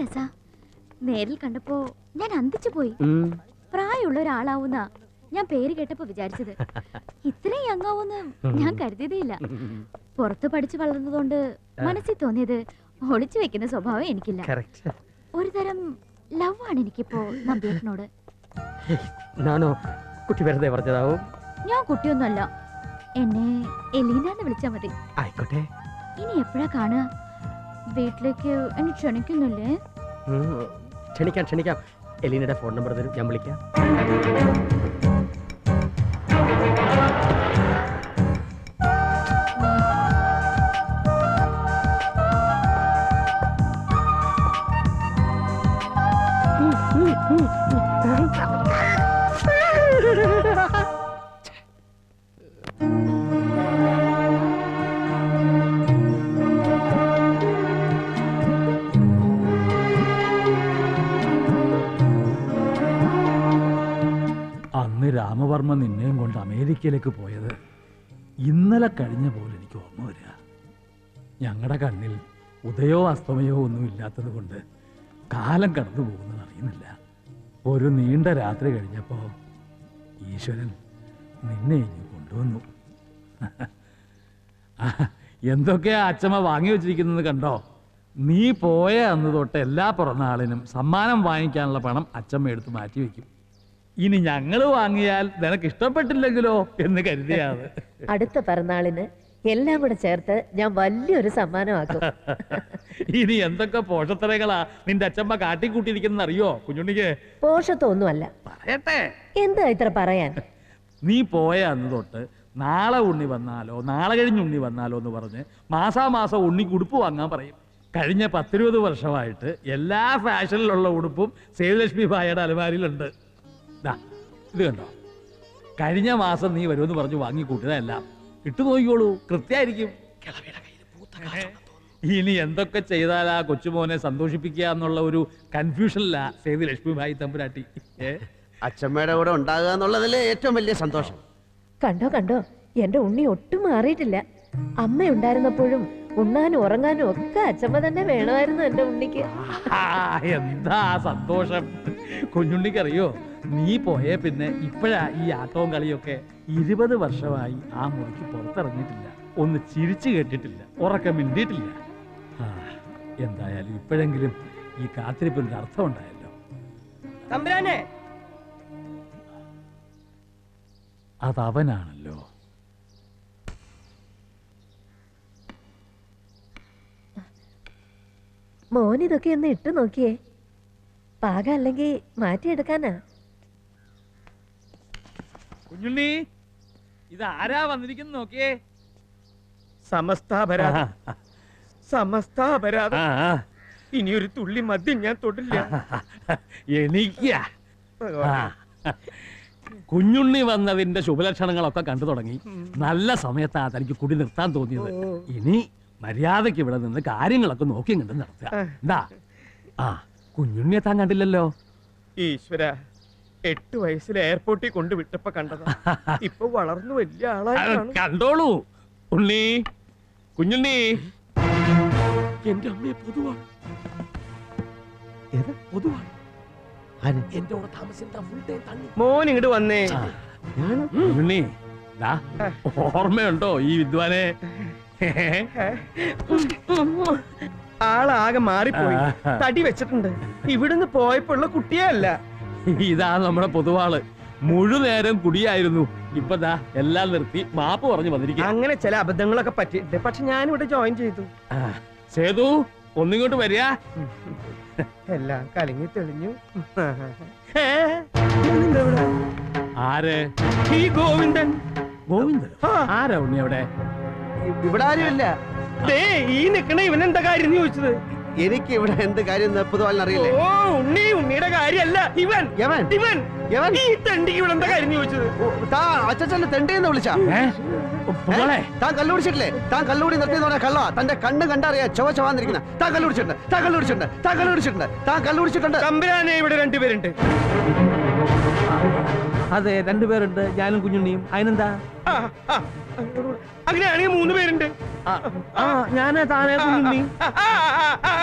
രസാ. നേരിൽ കണ്ടപ്പോ ഞാൻ അന്തിച്ചു പോയി. പ്രായമുള്ള ഒരാളാവുന്ന ഞാൻ പേര് കേട്ടപ്പോ വിചാരിച്ചത്. ഇത്രയും യങ്ങാവൂന്ന് ഞാൻ കരുതിയതേയില്ല. പുറത്ത് പഠിച്ചു വളർന്നതുകൊണ്ട് മനസ്സിൽ തോന്നിയത് ഒളിച്ചു വെക്കുന്ന സ്വഭാവം എനിക്കില്ല. ഒരു തരം ലവ് ആണ് എനിക്കിപ്പോ നമ്പ്യേട്ടനോട്. കുട്ടി വെറുതെ പറഞ്ഞതാവും. ഞാൻ കുട്ടിയൊന്നുമല്ല. എന്നെ എലീനാന്ന് വിളിച്ചാ മതി. ആയിക്കോട്ടെ. ഇനി എപ്പോഴാ കാണുക? വീട്ടിലേക്ക് എന്നെ ക്ഷണിക്കുന്നില്ലേ? ക്ഷണിക്കാം. എലീനയുടെ ഫോൺ നമ്പർ തരും, ഞാൻ വിളിക്കാം. അന്ന് രാമവർമ്മ നിന്നെയും കൊണ്ട് അമേരിക്കയിലേക്ക് പോയത് ഇന്നലെ കഴിഞ്ഞ പോലെ എനിക്ക് ഓർമ്മ വരിക. ഞങ്ങളുടെ കണ്ണിൽ ഉദയോ അസ്തമയോ ഒന്നും ഇല്ലാത്തത് കൊണ്ട് കാലം കടന്നു പോകുന്നത് അറിയുന്നില്ല. ഒരു നീണ്ട രാത്രി കഴിഞ്ഞപ്പോൾ ഈശ്വരൻ നിന്നെ ഇനി കൊണ്ടുവന്നു. എന്തൊക്കെയാ അച്ഛമ്മ വാങ്ങി വെച്ചിരിക്കുന്നത് കണ്ടോ? നീ പോയ അന്ന് തൊട്ട് എല്ലാ പിറന്നാളിനും സമ്മാനം വാങ്ങിക്കാനുള്ള പണം അച്ഛമ്മ എടുത്ത് മാറ്റി വെക്കും. ഇനി ഞങ്ങൾ വാങ്ങിയാൽ നിനക്ക് ഇഷ്ടപ്പെട്ടില്ലെങ്കിലോ എന്ന് കരുതിയാണ്. അടുത്ത പിറന്നാളിന് എല്ലാം കൂടെ ചേർത്ത് ഞാൻ വലിയൊരു സമ്മാനമാക്കും. ഇനി എന്തൊക്കെ പോഷത്തരങ്ങളാ നിന്റെ അച്ഛമ്മ കാട്ടിക്കൂട്ടിയിരിക്കുന്ന അറിയോ കുഞ്ഞുണ്ണിക്ക്? പോഷത്തൊന്നുമല്ല. പറയട്ടെ. എന്താ ഇത്ര പറയാൻ? നീ പോയ അന്ന് തൊട്ട് നാളെ ഉണ്ണി വന്നാലോ നാളെ കഴിഞ്ഞ് ഉണ്ണി വന്നാലോ എന്ന് പറഞ്ഞ് മാസാമാസം ഉണ്ണിക്ക് ഉടുപ്പ് വാങ്ങാൻ പറയും. കഴിഞ്ഞ 10-20 വർഷമായിട്ട് എല്ലാ ഫാഷനിലുള്ള ഉടുപ്പും സേതുലക്ഷ്മി ഭായയുടെ അലമാരിയിലുണ്ട്. ഇത് കണ്ടോ, കഴിഞ്ഞ മാസം നീ വരുമെന്ന് പറഞ്ഞു വാങ്ങിക്കൂട്ടിയതെല്ലാം ഇട്ടു നോക്കിക്കോളൂ, കൃത്യമായിരിക്കും. ഇനി എന്തൊക്കെ ചെയ്താലാ കൊച്ചുമോനെ സന്തോഷിപ്പിക്കുക എന്നുള്ള ഒരു കൺഫ്യൂഷനില്ല സേതുലക്ഷ്മി ഭായി തമ്പുരാട്ടി. അച്ഛമ്മയുടെ കൂടെ ഉണ്ടാകുക എന്നുള്ളതിലെ ഏറ്റവും വലിയ സന്തോഷം. കണ്ടോ എന്റെ ഉണ്ണി ഒട്ടും മാറിയിട്ടില്ല. അമ്മ ഉണ്ടായിരുന്നപ്പോഴും ഉണ്ണാനും ഉറങ്ങാനും ഒക്കെ അച്ഛമ്മ തന്നെ വേണമായിരുന്നു എന്റെ ഉണ്ണിക്ക്. എന്താ സന്തോഷം കുഞ്ഞുണ്ണിക്കറിയോ? നീ പോയേ പിന്നെ ഇപ്പോഴാ ഈ ആട്ടവും കളിയൊക്കെ. 20 വർഷമായി ആ മുറിക്ക് പുറത്തിറങ്ങിയിട്ടില്ല, ഒന്ന് ചിരിച്ചു കേട്ടിട്ടില്ല, ഉറക്കം മിണ്ടിയിട്ടില്ല. എന്തായാലും ഇപ്പോഴെങ്കിലും ഈ കാത്തിരിപ്പിന് അർത്ഥം ഉണ്ടായല്ലോ. അതവനാണല്ലോ. മോൻ ഇതൊക്കെ ഒന്ന് ഇട്ടു നോക്കിയേ. പാകം അല്ലെങ്കിൽ മാറ്റിയെടുക്കാനാ. കുഞ്ഞുണ്ണി, ഇത് ആരാ വന്നിരിക്കുന്നു നോക്കിയേ. സമസ്താപരാധം. ഇനി ഒരു തുള്ളി മദ്യം ഞാൻ തൊടില്ല. എനിക്കാ കുഞ്ഞുണ്ണി വന്നതിന്റെ ശുഭലക്ഷണങ്ങളൊക്കെ കണ്ടു തുടങ്ങി. നല്ല സമയത്താ തനിക്ക് കുടി നിർത്താൻ തോന്നിയത്. ഇനി മര്യാദയ്ക്ക് ഇവിടെ നിന്ന് കാര്യങ്ങളൊക്കെ നോക്കി കണ്ട് നടത്തുക. എന്താ കുഞ്ഞുണ്ണിയെ താൻ കണ്ടില്ലല്ലോ. ഈശ്വര, 8 വയസ്സിൽ എയർപോർട്ടിൽ കൊണ്ടുവിട്ടപ്പോ കണ്ടതാ. ഇപ്പൊ വളർന്നു വലിയ ആളായി. കണ്ടോളൂ ഉണ്ണി, കുഞ്ഞുണ്ണി. എന്റെ അമ്മയെ പൊതുവാണ്. എന്റെ കൂടെ താമസിക്കാൻ മോൻ ഇങ്ങോട്ട് വന്നേ. കുഞ്ഞുണ്ണി, ഓർമ്മയുണ്ടോ ഈ വിദ്വാനെ? ആളാകെ മാറിപ്പോയി, തടി വെച്ചിട്ടുണ്ട്. ഇവിടുന്ന് പോയപ്പോഴുള്ള കുട്ടിയേ അല്ല. ഇതാ നമ്മുടെ പൊതുവാള്. മുഴുനേരം കുടിയായിരുന്നു. ഇപ്പതാ എല്ലാം നിർത്തി മാപ്പ് പറഞ്ഞു വന്നിരിക്കുക. അങ്ങനെ ചില അബദ്ധങ്ങളൊക്കെ പറ്റിയിട്ടുണ്ട്. പക്ഷെ ഞാനിവിടെ ജോയിൻ ചെയ്തു. സേതു, ഒന്നിങ്ങോട്ട് വരിക. എല്ലാം കലങ്ങി തെളിഞ്ഞു. ആര്? ഈ ഗോവിന്ദൻ. ഗോവിന്ദൻ? ആരാ ഉണ്ണി അവിടെ? ഇവിടെ ആരുമില്ല. ഈ നിക്കണ ഇവനെന്താ കാര്യം ചോദിച്ചത്? എനിക്ക് ഇവിടെ എന്ത് കാര്യം അറിയില്ലേ? ഓ, ഉണ്ണിയുടെ കാര്യല്ല ഇവൻ. ഈ തെണ്ടിക്ക് ഇവിടെ എന്താ കാര്യം ചോദിച്ചത്? അച്ഛനെ തെണ്ടിന്ന് വിളിച്ചാ? താൻ കല്ലുപിടിച്ചിട്ടില്ലേ? താൻ കല്ലുകൂടി നിർത്തിയെന്ന് പറഞ്ഞ കള്ള. തന്റെ കണ്ണ് കണ്ടറിയാ ചുവന്നിരിക്കുന്ന. താൻ കല്ലുപിടിച്ചിട്ടുണ്ട്. തമ്പുരാനെ, ഇവിടെ 2 പേരുണ്ട്. അതെ, 2 പേരുണ്ട്, ഞാനും കുഞ്ഞുണ്ണിയും. അതിനെന്താ? അങ്ങനെയാണെങ്കിൽ 3 പേരുണ്ട്. ഞാനാ താനേ കുഞ്ഞുണ്ണി.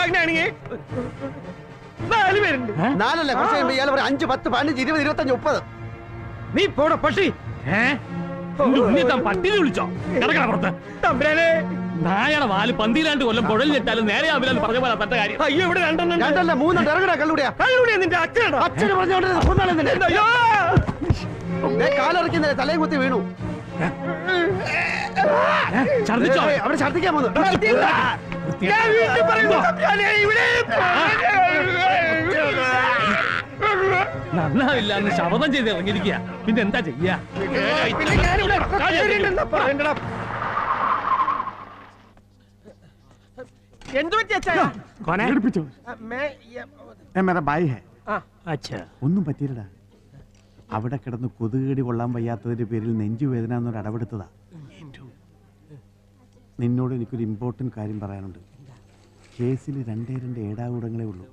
അങ്ങനെയാണെങ്കിൽ 4 പേരുണ്ട്. 4 അല്ല, കുറച്ച് കഴിയുമ്പോ ഇയാൾ പറയും 5, 10, 15, 20, 25, 30. നീ പോട പട്ടി. ഉണ്ണി താൻ പട്ടിനെ വിളിച്ചോ? കിടക്കണ പുറത്ത്. തമ്പുരാനെ, നായയുടെ വാല് പന്തിയിലാണ്ട് കൊല്ലം കുഴലിലിട്ടാലും നേരെ ആവില്ലെന്ന് പറഞ്ഞ പോലെ തന്റെ കാര്യം. അയ്യോ ഇവിടെ 2 എണ്ണം ഉണ്ട്. 2 അല്ല 3 ഉണ്ട്. ഇറങ്ങടാ കള്ളുടിയാ. കള്ളുകൂടിയാ നിന്റെ അച്ഛനാണോ? അച്ഛന് പറഞ്ഞോണ്ട് അയ്യോ കാലിറക്കുന്നില്ല, തലയും കുത്തി വീണു. ഛർദിച്ചോ? അവിടെ ഛർദിക്കാൻ പോന്നു. ഞാൻ വീണ്ടും പറയുന്നു തമ്പുരാനെ, ഇവിടെ നന്നാവില്ല എന്ന് ശപഥം ചെയ്ത് ഇറങ്ങിയിരിക്കുക. പിന്നെ എന്താ ചെയ്യാ? പിന്നെ ഞാനിവിടെ കള്ളുകൂടിയുണ്ടെന്നാ പറയണ്ടടാ. എന്തു പറ്റി അച്ഛാ? ഒന്നും പറ്റിയില്ലടാ. അവിടെ കിടന്ന് കൊതുകേടി കൊള്ളാൻ വയ്യാത്തതിന്റെ പേരിൽ നെഞ്ചുവേദന എന്നൊരു അടവെടുത്തതാ. നിന്നോട് എനിക്കൊരു ഇമ്പോർട്ടന്റ് കാര്യം പറയാനുണ്ട്. കേസിൽ 2 ഏടാകൂടങ്ങളേ ഉള്ളൂ.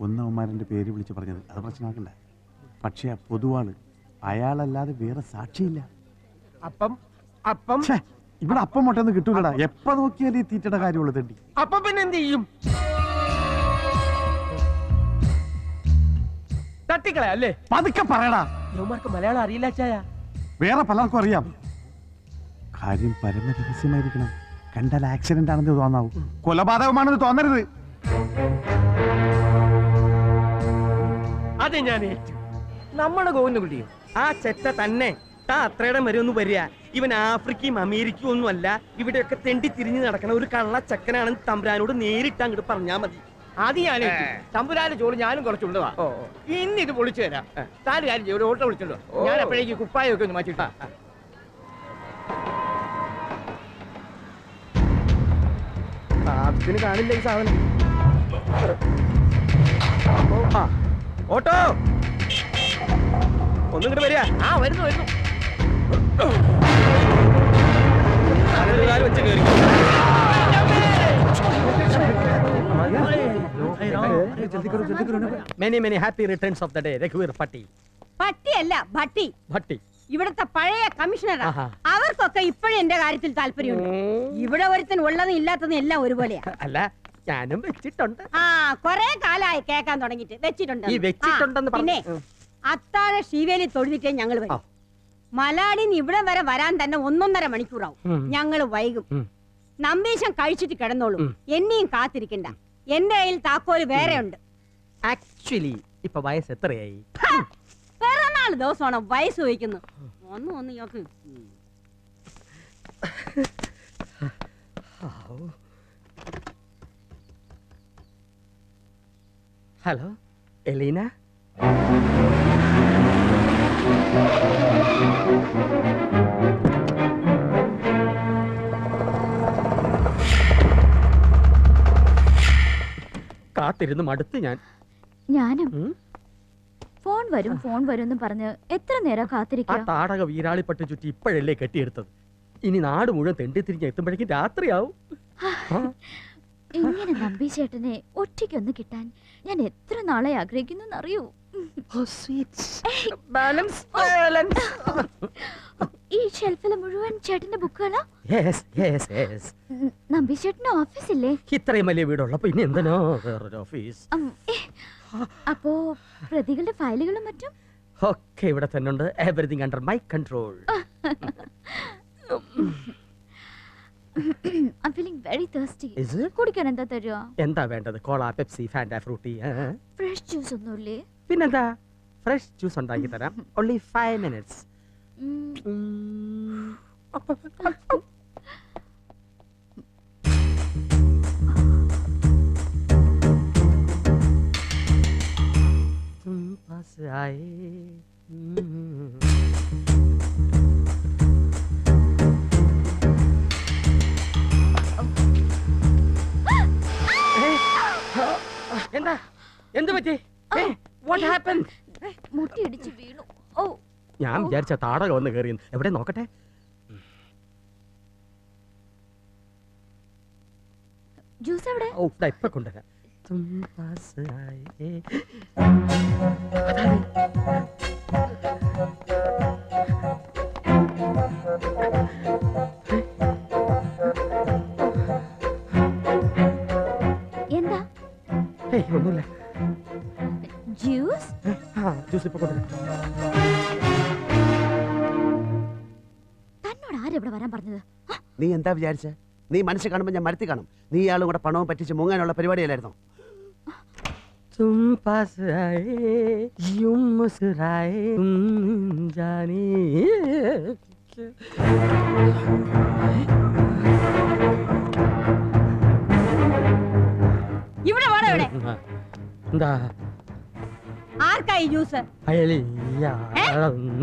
ഒന്നവന്മാരൻ്റെ പേര് വിളിച്ച് പറഞ്ഞത് അത് പ്രശ്നമാക്കണ്ട. പക്ഷേ ആ പൊതുവാള് അയാളല്ലാതെ വേറെ സാക്ഷിയില്ല. അപ്പം ഛേ, ഇവിടെ അപ്പം മുട്ടൊന്നും കിട്ടൂലടാ. എപ്പ നോക്കിയാലും ഈ തീറ്റയുടെ കാര്യമുള്ളൂ തണ്ടി. അപ്പൊ പിന്നെ എന്ത് ചെയ്യും? തട്ടിക്കളയാ അല്ലേ? പതുക്കെ പറയടാ. യുവമാർക്ക് മലയാളം അറിയില്ല അച്ചായ. വേറെ പലർക്കും അറിയാം. കാര്യം പരമരഹസ്യമായിരിക്കണം. കണ്ടാൽ ആക്സിഡന്റ് ആണെന്ന് തോന്നാവൂ. കൊലപാതകമാണെന്ന് തോന്നരുത്. അത് ഞാൻ ഏറ്റു. നമ്മുടെ ഗോവിന്ദൻകുട്ടിയും ആ ചെറ്റ തന്നെ അത്രയുടെ വരെ വരിക. ഇവൻ ആഫ്രിക്കയും അമേരിക്കയും ഒന്നും അല്ല, ഇവിടെയൊക്കെ തെണ്ടി തിരിഞ്ഞു നടക്കണ ഒരു കള്ള ചക്കനാണെന്ന് തമ്പുരാനോട് നേരിട്ട് അങ്ങോട്ട് പറഞ്ഞാ മതി. അത് ഞാൻ തമ്പുരാന്റെ ചോറ് ഞാനും കുറച്ചുള്ളതാ. ഇന്ന് ഇത് പൊളിച്ചു തരാം. താല് കാര്യം ചെയ്യും, ഒരു ഓട്ടോ വിളിച്ചല്ലോ. ഞാൻ അപ്പോഴേക്ക് കുപ്പായൊക്കെ ഒന്ന് മാറ്റിട്ടാ. അതിന് കാണില്ല ഈ സാധനം. ഓട്ടോ ഒന്നും ഇങ്ങോട്ട് വരിക. വരുന്നു വരുന്നു. വെച്ച് കയറി. Many many happy returns of the day രഘുവീർ പട്ടി. പട്ടിയല്ല ഭട്ടി. ഭട്ടി ഇവിടുത്തെ പഴയ കമ്മീഷണറാ. ആഹാ. അവർക്കൊക്കെ ഇപ്പോഴും എന്റെ കാര്യത്തിൽ താല്പര്യമുണ്ട്. ഇവിടെ ഒരുത്തൻ ഉള്ളതും ഇല്ലാത്തതും എല്ലാം ഒരുപോലെയാ. അല്ല, ഞാനും വെച്ചിട്ടുണ്ട്. ആ കൊറേ കാലായി കേക്കാൻ തുടങ്ങിട്ട് വെച്ചിട്ടുണ്ട്. ഈ വെച്ചിട്ടുണ്ടെന്ന് പിന്നെ അത്താഴ ശീവേലി തൊഴുതിട്ടേ ഞങ്ങൾ വരും. മലാടിന്ന് ഇവിടെ വരെ വരാൻ തന്നെ 1.5 മണിക്കൂറാവും. ഞങ്ങൾ വൈകും. നമ്പീശം കഴിച്ചിട്ട് കിടന്നോളും. എന്നെയും കാത്തിരിക്കണ്ട. എന്റെ കയ്യിൽ താക്കോല് വേറെ ഉണ്ട്. ആക്ച്വലി ഇപ്പൊ വയസ്സ് എത്രയായി? പിറന്നാള് ദിവസമാണ് വയസ്സ് ചോദിക്കുന്നു. ഒന്ന് നോക്ക്. ഹലോ എലീന. കാത്തിരുന്ന് മടുത്ത് ഞാനും ഫോൺ വരും എന്ന് പറഞ്ഞ് എത്ര നേരം ആ കാത്തിരിക്കാം. താടക വീരാളിപ്പട്ട് ചുറ്റി ഇപ്പോഴല്ലേ കെട്ടിയെടുത്തത്. ഇനി നാട് മുഴുവൻ തെണ്ടി തിരിഞ്ഞ് എത്തുമ്പോഴേക്കും രാത്രിയാവും. ഇങ്ങനെ നമ്പീശേട്ടനെ ഒറ്റയ്ക്കൊന്ന് കിട്ടാൻ ഞാൻ എത്ര നാളെ ആഗ്രഹിക്കുന്നു അറിയൂ. ഈ ഷെൽഫില് മുഴുവൻ ചേട്ടന്റെ ബുക്കുകളാ. നമ്പീശേട്ടന്റെ ഓഫീസില്ലേ? ഇത്രയും വലിയ വീടുള്ളപ്പോ ഇനി എന്തിനോ വേറൊരു ഓഫീസ്? അപ്പോ പ്രതികളുടെ ഫയലുകളും മറ്റും ഒക്കെ ഇവിടെ തന്നെ ഉണ്ട്. Everything under my control. I'm feeling very thirsty. Is it? കുടിക്കാൻ എന്താ തരുക? എന്താ വേണ്ടത്? Cola, Pepsi, Fanta, Frooti? Fresh juice ഒന്നുമില്ലേ? പിന്നെന്താ, ഫ്രഷ് ജ്യൂസ് ഉണ്ടാക്കി തരാം. only 5 minutes. तुम पास आए. എന്താ, എന്ത് പറ്റി? What happened? മുട്ടി ഇടിച്ച് വീണു. ഓ, ഞാൻ വിചാരിച്ച താടക വന്ന് കയറി. എവിടെ നോക്കട്ടെ. ജ്യൂസ് എവിടെ? ഓ, ഇപ്പൊ കൊണ്ടുവരാം. तुम पास आए. എന്താ? ഒന്നുമില്ല. ജ്യൂസ് ജ്യൂസ് ഇപ്പൊ കൊണ്ടുവരാം. തന്നോട് ആരെവിടെ വരാൻ പറഞ്ഞത്? നീ എന്താ വിചാരിച്ച? നീ മനസ്സിൽ കാണുമ്പോൾ ഞാൻ മരത്തി കാണും. നീ ഇയാളും കൂടെ പണവും പറ്റിച്ച് മുങ്ങാനുള്ള പരിപാടിയല്ലായിരുന്നോ? तुम पास आए यूं मुस्कुराए तुम जाने ഇവിടെ വേണം ഇവിടെ. എന്താ ആർക്കായി ജ്യൂസ്?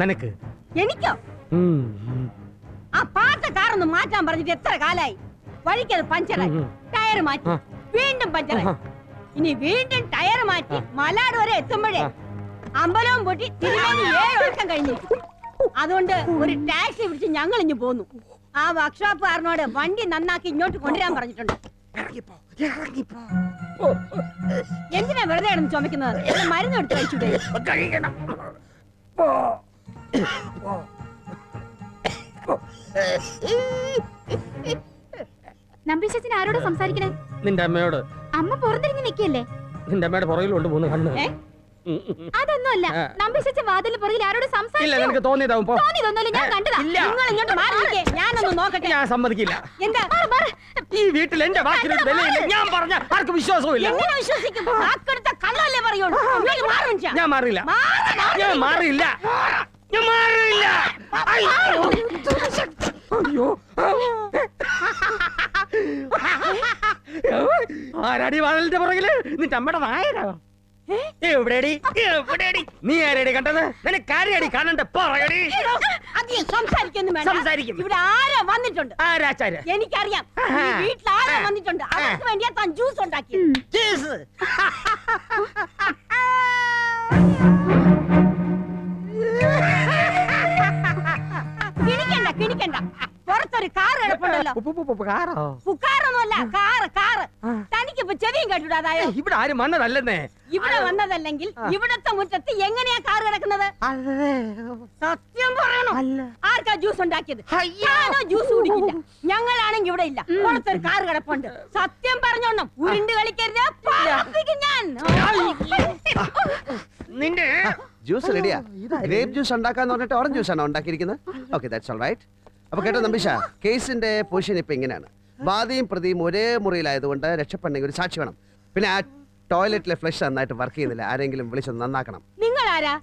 നിനക്ക് എനിക്കോ? ആ പാട്ട കാറൊന്ന് മാറ്റാൻ പറഞ്ഞിട്ട് എത്ര കാലായി? വഴിക്കത് പഞ്ചറായി, ടയർ മാറ്റി, വീണ്ടും പഞ്ചറായി, ഇനി വീണ്ടും ടയർ മാറ്റി മലാട് വരെ എത്തുമ്പോഴേ അമ്പലവും പൊട്ടി തിരുമേനി 7 വർഷം കഴിഞ്ഞിരിക്കും. അതുകൊണ്ട് ഒരു ടാക്സി പിടിച്ച് ഞങ്ങൾ ഇഞ്ഞു പോന്നു. ആ വർക്ക്ഷോപ്പുകാരനോട് വണ്ടി നന്നാക്കി ഇങ്ങോട്ട് കൊണ്ടുവരാൻ പറഞ്ഞിട്ടുണ്ട്. എന്തിനാ വെറുതെ കിടന്ന് ചുമക്കുന്നത്? മരുന്ന് എടുത്ത് കഴിച്ചൂടെ? നമ്പീശത്തിന് ആരോട് സംസാരിക്കണേ? നിന്റെ അമ്മയോട്. അമ്മ പുറത്തിരിഞ്ഞ് നിൽക്കല്ലേ? നിന്റെ അമ്മയുടെ പുറകിലുണ്ട് 3 കണ്ണ്. അതൊന്നുമല്ല, നമ്പീശൻ വാതിലിന് പുറകിൽ ആരോട് ഇല്ല, സംസാരിച്ചു? നിനക്ക് തോന്നിയതാവും. പോ. തോന്നിയതൊന്നുമല്ല, ഞാൻ കണ്ടതാ. ഇല്ല. നിങ്ങൾ ഇങ്ങോട്ട് മാറി നിൽക്കേ, ഞാനൊന്ന് നോക്കട്ടെ. ഞാൻ സമ്മതിക്കില്ല. എന്താ? ഈ വീട്ടിൽ എന്റെ വാക്കിന് ഒരു വിലയില്ല. ഞാൻ പറഞ്ഞ ആർക്കും വിശ്വാസവും എങ്ങനെ വിശ്വസിക്കും? വാക്കെടുത്ത കള്ളല്ലേ പറയുള്ളൂ. ഇങ്ങോട്ട് മാറ് മനുഷ്യ. ഞാൻ മാറില്ല. മാറ്. ഞാൻ മാറില്ല. ഞാൻ മാറില്ല. അയ്യോ. ആരാടി വാതിലിന്റെ പുറകില്? നിന്റെ അമ്മയുടെ നായരാ. എവിടെടി? നീ ആരടി കണ്ടത്? നിനക്ക് ആരെയാടി കാണണ്ട? പറയടി. അധികം സംസാരിക്കൊന്നും വേണ്ട. സംസാരിക്കും. ഇവിടെ ആരാ വന്നിട്ടുണ്ട്? ആരാച്ചാര്? എനിക്കറിയാം. ഈ വീട്ടിൽ ആരാ വന്നിട്ടുണ്ട്? അവർക്ക് വേണ്ടിയാ താൻ ജ്യൂസ് ഉണ്ടാക്കി. ജ്യൂസ്. കിണിക്കണ്ട. പുറത്തൊരു കാർ കിടപ്പുണ്ടല്ലോ. പുക്കാറൊന്നുമല്ല, കാറ്. തനിക്കിപ്പോ ചെവിയും കേട്ടുവിടാതായോ? ഇവിടെ ആരും വന്നതല്ലെന്നേ. ഇവിടെ വന്നതല്ലെങ്കിൽ ഇവിടത്തെ മുറ്റത്ത് എങ്ങനെയാ കാർ കിടക്കുന്നത്? സത്യം പറയണോ? ആർക്കാ ജ്യൂസ് ഉണ്ടാക്കിയത്? ഞാനോ ജ്യൂസ് കുടിക്കില്ല. ഞങ്ങളാണെങ്കിൽ ഇവിടെ ഇല്ല. പുറത്തൊരു കാർ കിടപ്പുണ്ട്. സത്യം പറഞ്ഞോണം, ഉരുണ്ട് കളിക്കരുത്. പറപ്പിക്കും ഞാൻ. നിന്റെ ജ്യൂസ് റെഡിയാ. ഗ്രേപ്പ് ജ്യൂസ് ഉണ്ടാക്കാന്ന് പറഞ്ഞിട്ട് ഓറഞ്ച് ജ്യൂസ് ആണോ ഉണ്ടാക്കിയിരിക്കുന്നത്? Okay, that's all right. അപ്പൊ കേട്ടോ നമ്പീശ, കേസിന്റെ പൊസിഷൻ ഇപ്പൊ ഇങ്ങനെയാണ്. വാദിയും പ്രതിയും ഒരേ മുറിയിലായതുകൊണ്ട് രക്ഷപ്പെടണമെങ്കിൽ ഒരു സാക്ഷി വേണം. പിന്നെ ആ ടോയ്ലറ്റിലെ ഫ്ലഷ് നന്നായിട്ട് വർക്ക് ചെയ്യുന്നില്ല. ആരെങ്കിലും വിളിച്ചൊന്ന് നന്നാക്കണം. നിങ്ങൾ ആരാ?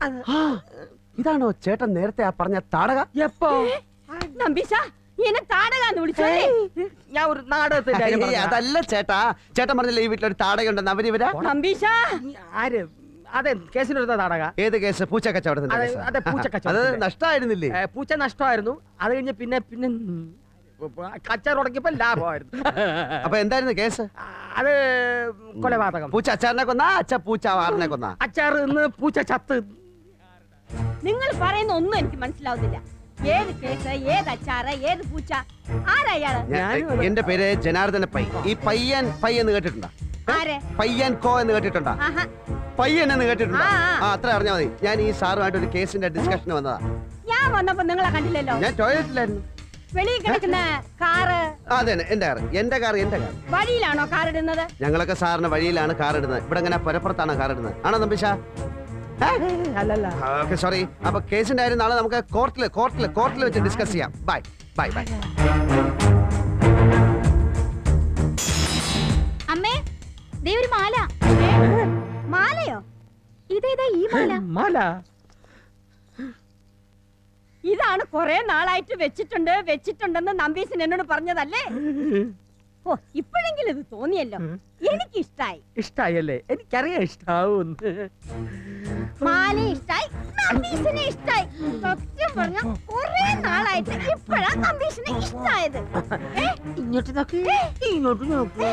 ഇതാണോ ചേട്ടൻ നേരത്തെ ആ പറഞ്ഞ താടക? എപ്പോ? നമ്പീശ, എന്നെ താടകാന്ന് വിളിച്ചേ. ഞാൻ ഒരു നാടകത്തിന്റെ കാര്യം പറഞ്ഞതാ. അതല്ല ചേട്ടാ, ചേട്ടൻ പറഞ്ഞില്ലേ ഈ വീട്ടിലൊരു താടകയുണ്ടെന്ന്. അവരിവരാ? നമ്പീശ, ആര്? അതെ, കേസിനെടുത്ത നാടക. ഏത് കേസ്? പൂച്ച കച്ചവടത്തിന്റെ കേസ്. അതെ, പൂച്ച അത് കച്ചവടത്തിന്റെ. നഷ്ടമായിരുന്നില്ലേ? പൂച്ച നഷ്ടമായിരുന്നു. അത് കഴിഞ്ഞ് പിന്നെ കച്ചവടം തുടങ്ങിയപ്പോ ലാഭമായിരുന്നു. അപ്പൊ എന്തായിരുന്നു കേസ്? അത് കൊലപാതകം. പൂച്ച അച്ചാറിനെ കൊന്നാ? പൂച്ച ആറിനെ കൊന്നാ? അച്ചാറ് നിന്ന് പൂച്ച ചത്ത്. നിങ്ങൾ പറയുന്ന ഒന്നും എനിക്ക് മനസ്സിലാവുന്നില്ല. ഏത് കേസ്, ഏത് അച്ചാറ്, ഏത് പൂച്ച? ആരാ ഇയാള്? എന്റെ പേര് ജനാർദ്ദന പൈ. ഈ പയ്യൻ പൈ എന്ന് കേട്ടിട്ടുണ്ടോ? ആരെ? പയ്യൻ കോ എന്ന് കേട്ടിട്ടുണ്ടോ? ആഹാ. പയ്യൻ എന്ന് കേട്ടിട്ടുണ്ടോ? ആ. അത്ര അറിഞ്ഞാൽ മതി. ഞാൻ ഈ സാറുമായിട്ട് ഒരു കേസിന്റെ ഡിസ്കഷന് വന്നതാ. ഞാൻ വന്നപ്പോ നിങ്ങളെ കണ്ടില്ലല്ലോ. ഞാൻ ടോയ്ലറ്റിലായിരുന്നു. വെളിയിൽ കിടക്കുന്ന കാറ് അതെ, എന്റെ കാർ. വഴിയിലാണോ കാർ ഇടുന്നത്? ഞങ്ങളൊക്കെ സാറിന് വഴിയിലാണ് കാർ ഇടുന്നത്. ഇവിടെ ഇങ്ങനെ പുരപ്പുറത്താണ് കാർ ഇടുന്നത്. ആണോ നമ്പീശ? അല്ലല്ല. Okay, sorry. അപ്പൊ കേസിന്റെ കാര്യം നാളെ നമുക്ക് കോർട്ടിൽ വെച്ച് ഡിസ്കസ് ചെയ്യാം. ബൈ. അമ്മേ, ദേ ഒരു മാല. മാലയോ? ഇതേതാ ഈ മാല? മാല. ഇതാണ് കുറെ നാളായിട്ട് വെച്ചിട്ടുണ്ടെന്ന് നമ്പീശൻ എന്നോട് പറഞ്ഞതല്ലേ? ഓ, ഇപ്പോഴെങ്കിലും ഇത് തോന്നിയല്ലോ. എനിക്ക് ഇഷ്ടായല്ലേ? എനിക്കറിയാം ഇഷ്ടാവും. മാല ഇഷ്ടായി, നമ്പീശനെ ഇഷ്ടായി. സത്യം പറഞ്ഞ കുറെ നാളായിട്ട് ഇപ്പോഴാ നമ്പീശനെ ഇഷ്ടായത്. ഇങ്ങോട്ട് നോക്ക്, ഇങ്ങോട്ട് നോക്ക്.